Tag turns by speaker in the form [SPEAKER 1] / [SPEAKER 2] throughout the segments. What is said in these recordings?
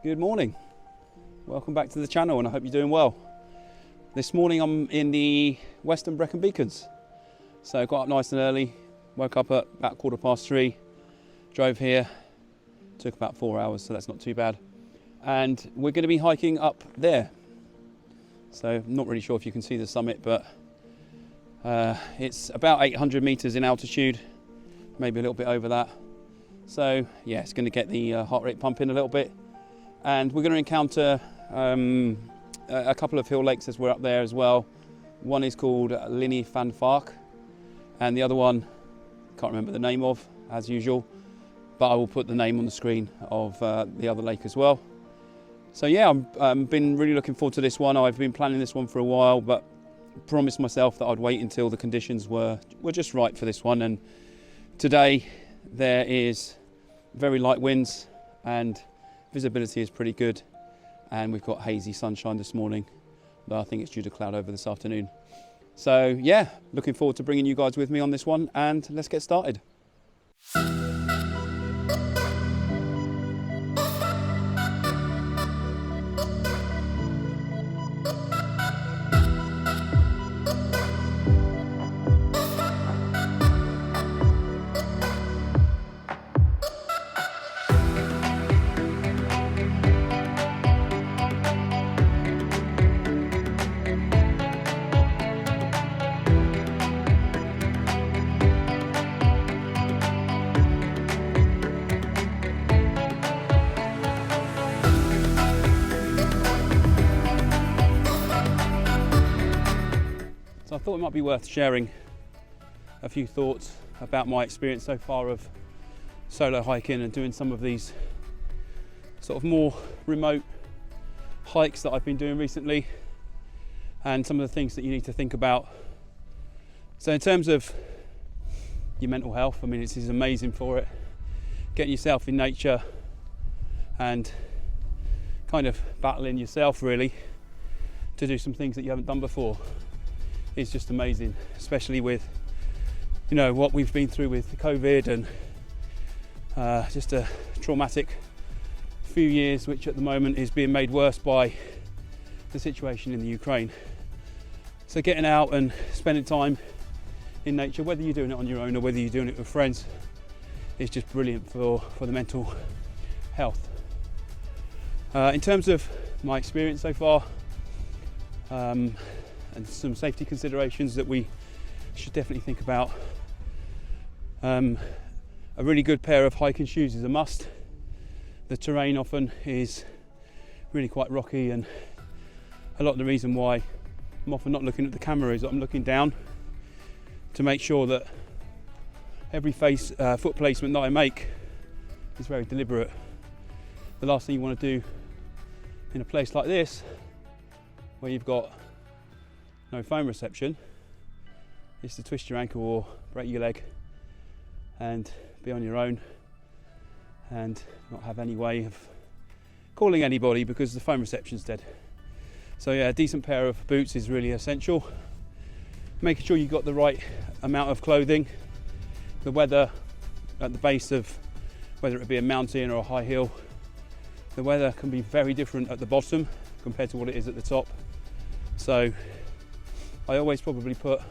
[SPEAKER 1] Good morning, welcome back to the channel, and I hope you're doing well. This morning I'm in the western Brecon Beacons, so got up nice and early, woke up at about 3:15, drove here, took about 4 hours, so that's not too bad, and we're going to be hiking up there. So I'm not really sure if you can see the summit, but it's about 800 meters in altitude, maybe a little bit over that. So yeah, it's going to get the heart rate pumping a little bit. And we're going to encounter a couple of hill lakes as we're up there as well. One is called Llyn and Fach, and the other one, can't remember the name of, as usual, but I will put the name on the screen of the other lake as well. So yeah, I've been really looking forward to this one. I've been planning this one for a while, but promised myself that I'd wait until the conditions were just right for this one. And today there is very light winds and visibility is pretty good, and we've got hazy sunshine this morning, though I think it's due to cloud over this afternoon. So yeah, looking forward to bringing you guys with me on this one, and let's get started. So I thought it might be worth sharing a few thoughts about my experience so far of solo hiking and doing some of these sort of more remote hikes that I've been doing recently, and some of the things that you need to think about. So in terms of your mental health, I mean, this is amazing for it. Getting yourself in nature and kind of battling yourself really to do some things that you haven't done before is just amazing, especially with, you know, what we've been through with COVID and just a traumatic few years, which at the moment is being made worse by the situation in the Ukraine. So getting out and spending time in nature, whether you're doing it on your own or whether you're doing it with friends, is just brilliant for the mental health. In terms of my experience so far, and some safety considerations that we should definitely think about. A really good pair of hiking shoes is a must. The terrain often is really quite rocky, and a lot of the reason why I'm often not looking at the camera is that I'm looking down to make sure that every foot placement that I make is very deliberate. The last thing you want to do in a place like this, where you've got no phone reception, is to twist your ankle or break your leg and be on your own and not have any way of calling anybody because the phone reception's dead. So yeah, a decent pair of boots is really essential. Making sure you've got the right amount of clothing. The weather at the base of, whether it be a mountain or a high hill, the weather can be very different at the bottom compared to what it is at the top. So I always probably put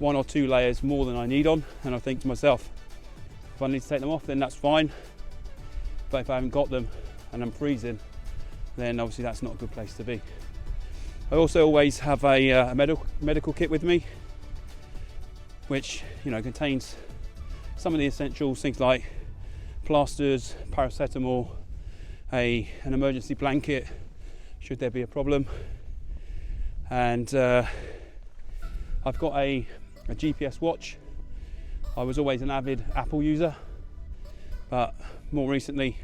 [SPEAKER 1] 1 or 2 layers more than I need on, and I think to myself, if I need to take them off, then that's fine. But if I haven't got them and I'm freezing, then obviously that's not a good place to be. I also always have a medical kit with me, which, you know, contains some of the essentials, things like plasters, paracetamol, an emergency blanket should there be a problem, and I I've got a GPS watch. I was always an avid Apple user, but more recently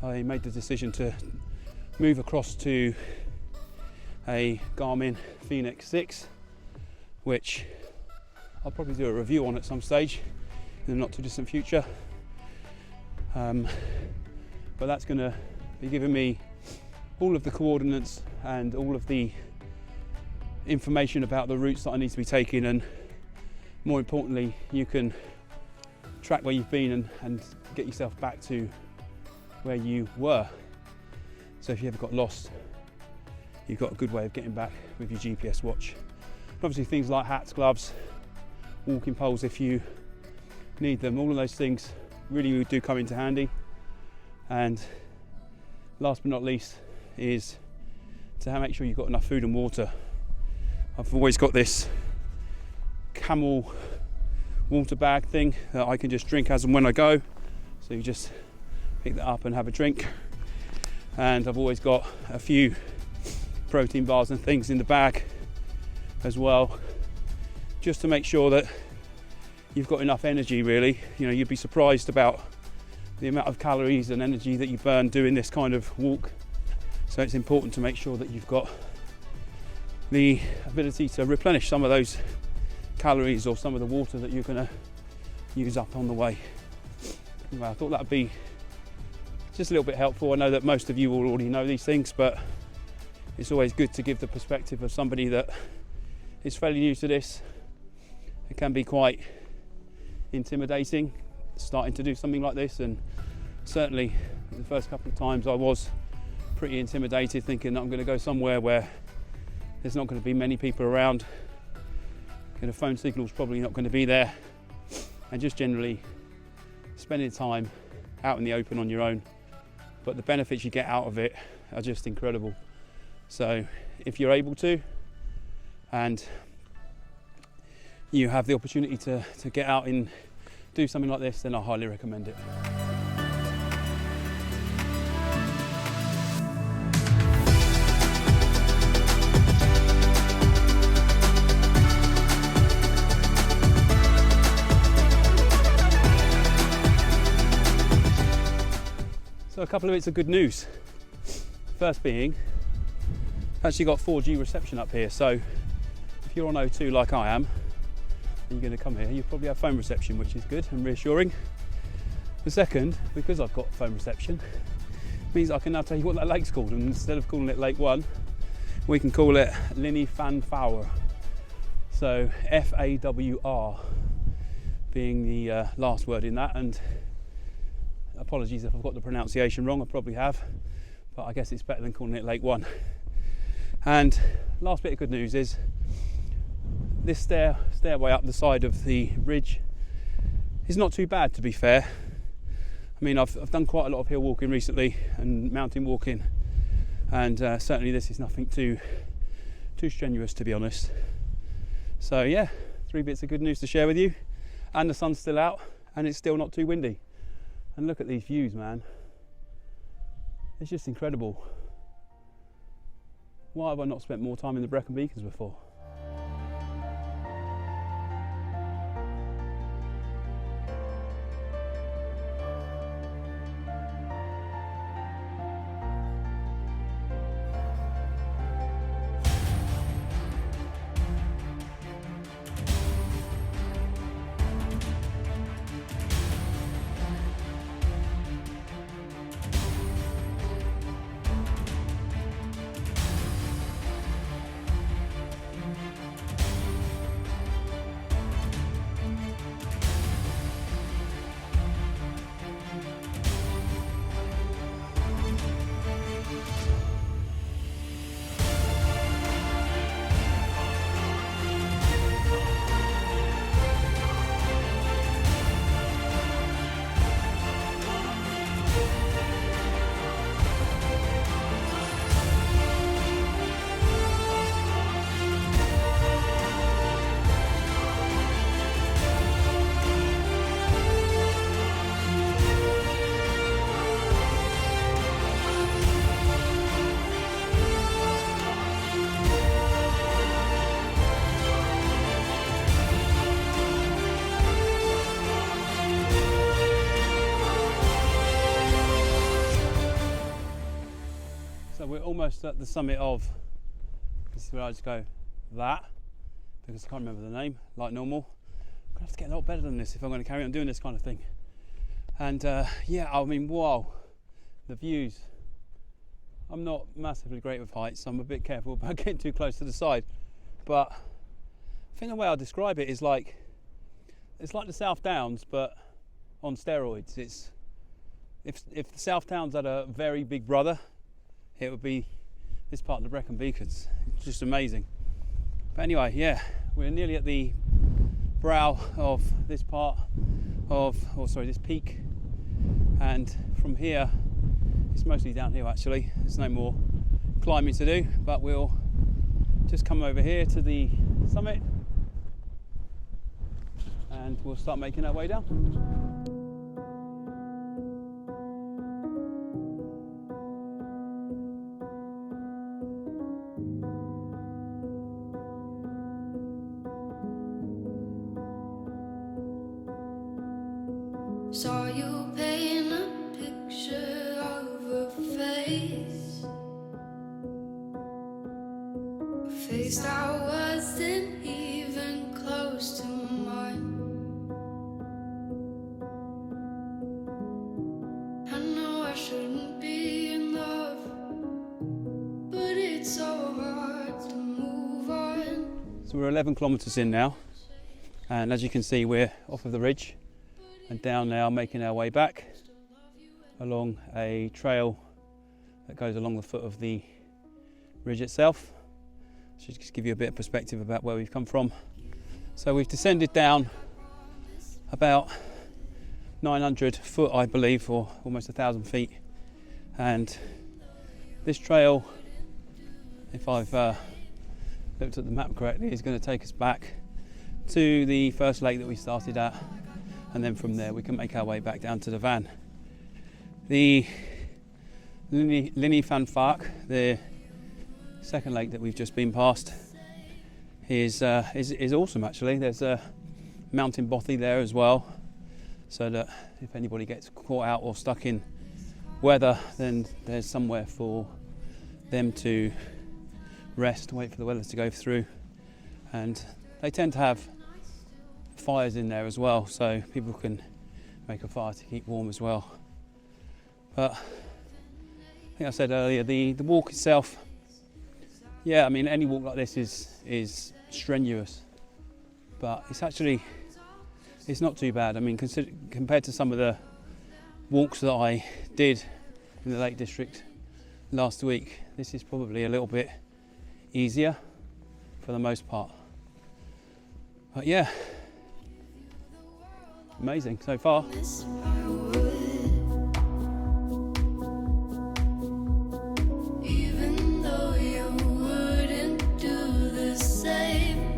[SPEAKER 1] I made the decision to move across to a Garmin Fenix 6, which I'll probably do a review on at some stage in the not too distant future. But that's going to be giving me all of the coordinates and all of the information about the routes that I need to be taking, and more importantly, you can track where you've been and get yourself back to where you were. So if you ever got lost, you've got a good way of getting back with your GPS watch. And obviously things like hats, gloves, walking poles if you need them, all of those things really do come into handy. And last but not least is to make sure you've got enough food and water. I've always got this camel water bag thing that I can just drink as and when I go. So you just pick that up and have a drink. And I've always got a few protein bars and things in the bag as well, just to make sure that you've got enough energy really. You know, you'd be surprised about the amount of calories and energy that you burn doing this kind of walk. So it's important to make sure that you've got the ability to replenish some of those calories or some of the water that you're going to use up on the way. Anyway, I thought that would be just a little bit helpful. I know that most of you will already know these things, but it's always good to give the perspective of somebody that is fairly new to this. It can be quite intimidating starting to do something like this, and certainly the first couple of times I was pretty intimidated, thinking that I'm going to go somewhere where there's not going to be many people around, and the phone signal's probably not going to be there, and just generally spending time out in the open on your own. But the benefits you get out of it are just incredible. So if you're able to, and you have the opportunity to get out and do something like this, then I highly recommend it. So a couple of bits of good news. First being, I've actually got 4G reception up here, so if you're on O2 like I am, and you're going to come here, you probably have phone reception, which is good and reassuring. The second, because I've got phone reception, means I can now tell you what that lake's called, and instead of calling it Lake 1, we can call it Llyn Fawr. So F-A-W-R being the last word in that, and apologies if I've got the pronunciation wrong, I probably have, but I guess it's better than calling it Lake 1. And last bit of good news is this stairway up the side of the ridge is not too bad, to be fair. I mean, I've done quite a lot of hill walking recently and mountain walking, and certainly this is nothing too strenuous, to be honest. So yeah, 3 bits of good news to share with you, and the sun's still out and it's still not too windy. And look at these views, man. It's just incredible. Why have I not spent more time in the Brecon Beacons before? almost at the summit of, this is where I just go, that, because I can't remember the name, like normal. I'm gonna have to get a lot better than this if I'm gonna carry on doing this kind of thing. And yeah, I mean, wow, the views. I'm not massively great with heights, so I'm a bit careful about getting too close to the side. But I think the way I'll describe it is like, it's like the South Downs, but on steroids. It's, if the South Downs had a very big brother, it would be this part of the Brecon Beacons. It's just amazing. But anyway, yeah, we're nearly at the brow of this part of, this peak. And from here, it's mostly downhill actually. There's no more climbing to do, but we'll just come over here to the summit and we'll start making our way down.
[SPEAKER 2] Saw you paint a picture of a face, a face that wasn't even close to mine. I know I shouldn't be in love, but it's so hard to move on.
[SPEAKER 1] So we're 11 kilometres in now, and as you can see, we're off of the ridge and down now, making our way back along a trail that goes along the foot of the ridge itself. So just give you a bit of perspective about where we've come from. So we've descended down about 900 foot, I believe, or almost 1,000 feet. And this trail, if I've looked at the map correctly, is going to take us back to the first lake that we started at. And then from there we can make our way back down to the van. The Llyn Fach, the second lake that we've just been past, is awesome actually. There's a mountain bothy there as well, so that if anybody gets caught out or stuck in weather, then there's somewhere for them to rest, wait for the weather to go through. And they tend to have fires in there as well, so people can make a fire to keep warm as well. But I think I said earlier, the walk itself, yeah, I mean, any walk like this is strenuous, but it's not too bad. I mean, compared to some of the walks that I did in the Lake District last week, this is probably a little bit easier for the most part. But yeah, amazing so far.
[SPEAKER 2] Even though you wouldn't do the same,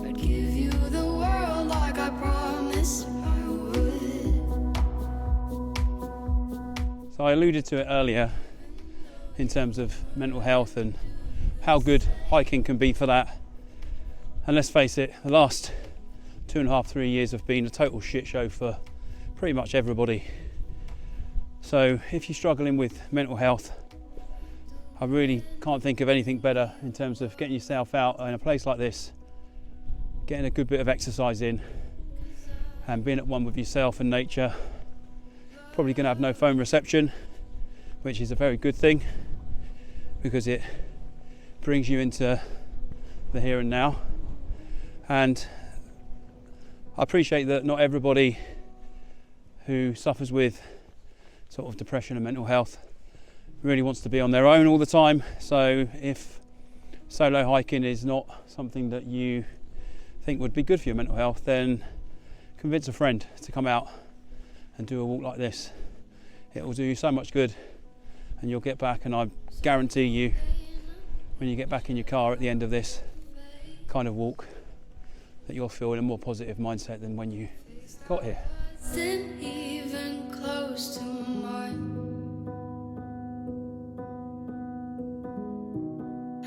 [SPEAKER 2] I'd give you the world like I promised I would.
[SPEAKER 1] So I alluded to it earlier in terms of mental health and how good hiking can be for that. And let's face it, the last 2.5, 3 years have been a total shit show for pretty much everybody. So if you're struggling with mental health, I really can't think of anything better in terms of getting yourself out in a place like this, getting a good bit of exercise in, and being at one with yourself and nature. Probably going to have no phone reception, which is a very good thing because it brings you into the here and now. And I appreciate that not everybody who suffers with sort of depression and mental health really wants to be on their own all the time. So if solo hiking is not something that you think would be good for your mental health, then convince a friend to come out and do a walk like this. It will do you so much good, and you'll get back, and I guarantee you, when you get back in your car at the end of this kind of walk, that you'll feel in a more positive mindset than when you got here.
[SPEAKER 2] Wasn't even close to mine.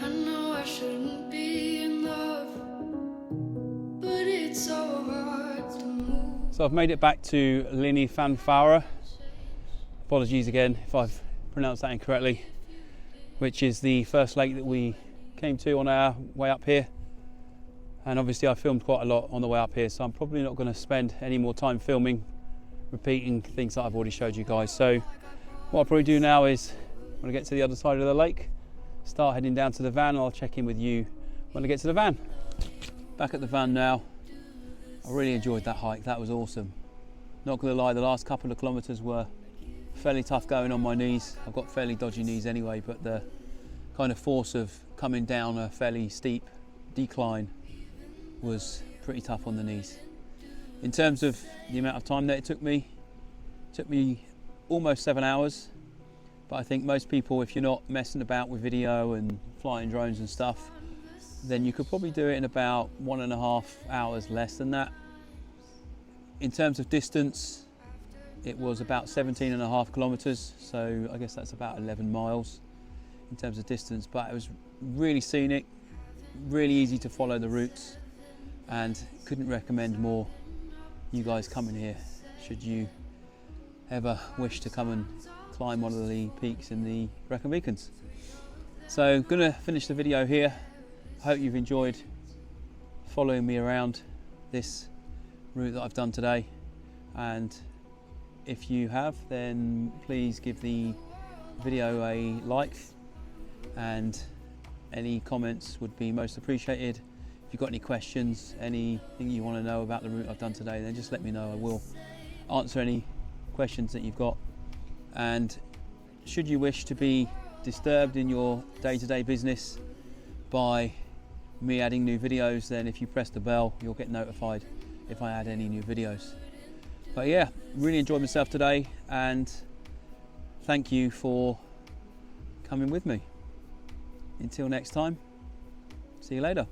[SPEAKER 2] I know I shouldn't be in love, but it's so hard to move.
[SPEAKER 1] So I've made it back to Llyn Fach. Apologies again if I've pronounced that incorrectly, which is the first lake that we came to on our way up here. And obviously I filmed quite a lot on the way up here, so I'm probably not going to spend any more time filming, repeating things that I've already showed you guys. So what I'll probably do now is, when I get to the other side of the lake, start heading down to the van, and I'll check in with you when I get to the van. Back at the van now. I really enjoyed that hike, that was awesome. Not going to lie, the last couple of kilometres were fairly tough going on my knees. I've got fairly dodgy knees anyway, but the kind of force of coming down a fairly steep decline was pretty tough on the knees. In terms of the amount of time that it took me almost 7 hours, but I think most people, if you're not messing about with video and flying drones and stuff, then you could probably do it in about 1.5 hours less than that. In terms of distance, it was about 17.5 kilometres, so I guess that's about 11 miles in terms of distance, but it was really scenic, really easy to follow the routes, and couldn't recommend more you guys coming here should you ever wish to come and climb one of the peaks in the Brecon Beacons. So gonna finish the video here. I hope you've enjoyed following me around this route that I've done today, and if you have, then please give the video a like, and any comments would be most appreciated. If you've got any questions, anything you want to know about the route I've done today, then just let me know. I will answer any questions that you've got. And should you wish to be disturbed in your day-to-day business by me adding new videos, then if you press the bell, you'll get notified if I add any new videos. But yeah, really enjoyed myself today, and thank you for coming with me. Until next time, see you later.